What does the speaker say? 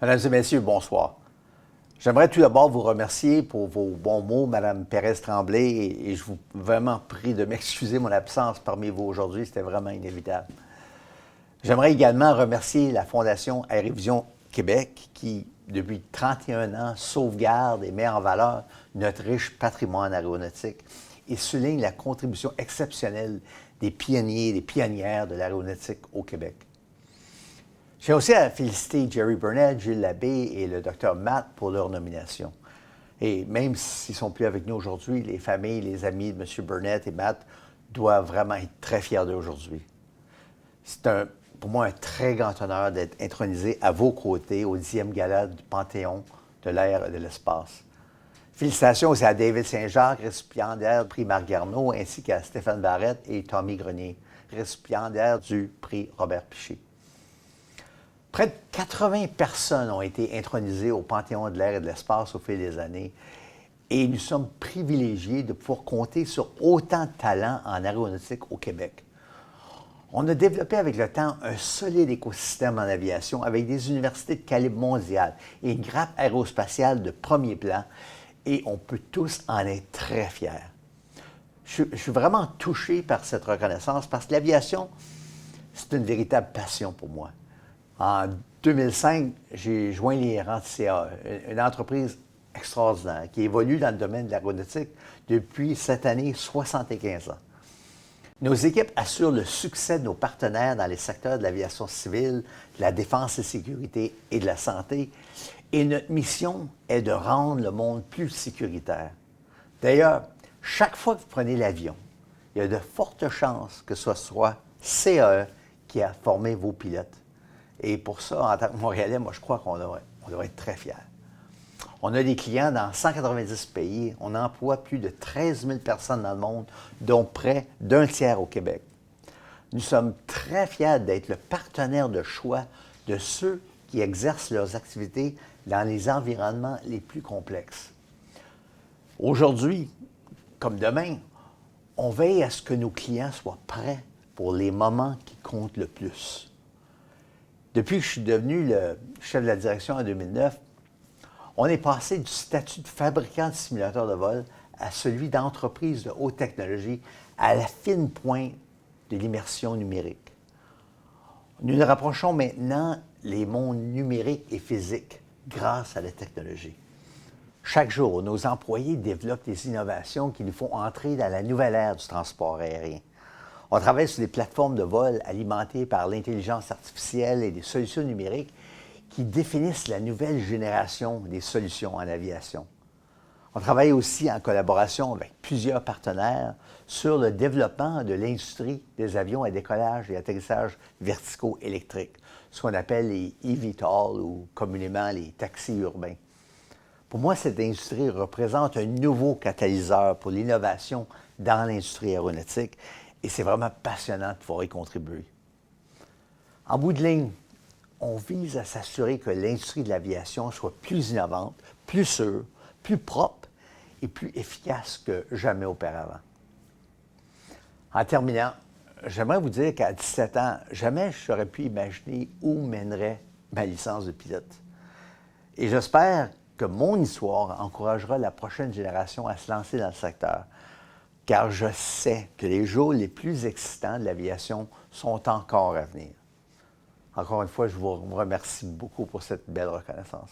Mesdames et messieurs, bonsoir. J'aimerais tout d'abord vous remercier pour vos bons mots, Mme Pérez-Tremblay, et je vous vraiment prie de m'excuser mon absence parmi vous aujourd'hui, c'était vraiment inévitable. J'aimerais également remercier la Fondation Aérovision Québec qui, depuis 31 ans, sauvegarde et met en valeur notre riche patrimoine aéronautique et souligne la contribution exceptionnelle des pionniers et des pionnières de l'aéronautique au Québec. J'ai aussi à féliciter Jerry Burnett, Gilles Labbé et le Dr Matt pour leur nomination. Et même s'ils ne sont plus avec nous aujourd'hui, les familles, les amis de M. Burnett et Matt doivent vraiment être très fiers d'eux aujourd'hui. C'est pour moi un très grand honneur d'être intronisé à vos côtés au 10e gala du Panthéon de l'air et de l'espace. Félicitations aussi à David Saint-Jacques, récipiendaire du prix Marc Garneau, ainsi qu'à Stéphane Barrette et Tommy Grenier, récipiendaires du prix Robert Piché. Près de 80 personnes ont été intronisées au Panthéon de l'air et de l'espace au fil des années et nous sommes privilégiés de pouvoir compter sur autant de talents en aéronautique au Québec. On a développé avec le temps un solide écosystème en aviation avec des universités de calibre mondial et une grappe aérospatiale de premier plan et on peut tous en être très fiers. Je suis vraiment touché par cette reconnaissance parce que l'aviation, c'est une véritable passion pour moi. En 2005, j'ai joint les rangs de CAE, une entreprise extraordinaire qui évolue dans le domaine de l'aéronautique depuis cette année 75 ans. Nos équipes assurent le succès de nos partenaires dans les secteurs de l'aviation civile, de la défense et sécurité et de la santé, et notre mission est de rendre le monde plus sécuritaire. D'ailleurs, chaque fois que vous prenez l'avion, il y a de fortes chances que ce soit CAE qui a formé vos pilotes. Et pour ça, en tant que Montréalais, moi, je crois qu'on devrait être très fiers. On a des clients dans 190 pays. On emploie plus de 13 000 personnes dans le monde, dont près d'un tiers au Québec. Nous sommes très fiers d'être le partenaire de choix de ceux qui exercent leurs activités dans les environnements les plus complexes. Aujourd'hui, comme demain, on veille à ce que nos clients soient prêts pour les moments qui comptent le plus. Depuis que je suis devenu le chef de la direction en 2009, on est passé du statut de fabricant de simulateurs de vol à celui d'entreprise de haute technologie à la fine pointe de l'immersion numérique. Nous nous rapprochons maintenant les mondes numériques et physiques grâce à la technologie. Chaque jour, nos employés développent des innovations qui nous font entrer dans la nouvelle ère du transport aérien. On travaille sur des plateformes de vol alimentées par l'intelligence artificielle et des solutions numériques qui définissent la nouvelle génération des solutions en aviation. On travaille aussi en collaboration avec plusieurs partenaires sur le développement de l'industrie des avions à décollage et atterrissage verticaux électriques, ce qu'on appelle les eVTOL ou communément les taxis urbains. Pour moi, cette industrie représente un nouveau catalyseur pour l'innovation dans l'industrie aéronautique et c'est vraiment passionnant de pouvoir y contribuer. En bout de ligne, on vise à s'assurer que l'industrie de l'aviation soit plus innovante, plus sûre, plus propre et plus efficace que jamais auparavant. En terminant, j'aimerais vous dire qu'à 17 ans, jamais je n'aurais pu imaginer où mènerait ma licence de pilote. Et j'espère que mon histoire encouragera la prochaine génération à se lancer dans le secteur, car je sais que les jours les plus excitants de l'aviation sont encore à venir. Encore une fois, je vous remercie beaucoup pour cette belle reconnaissance.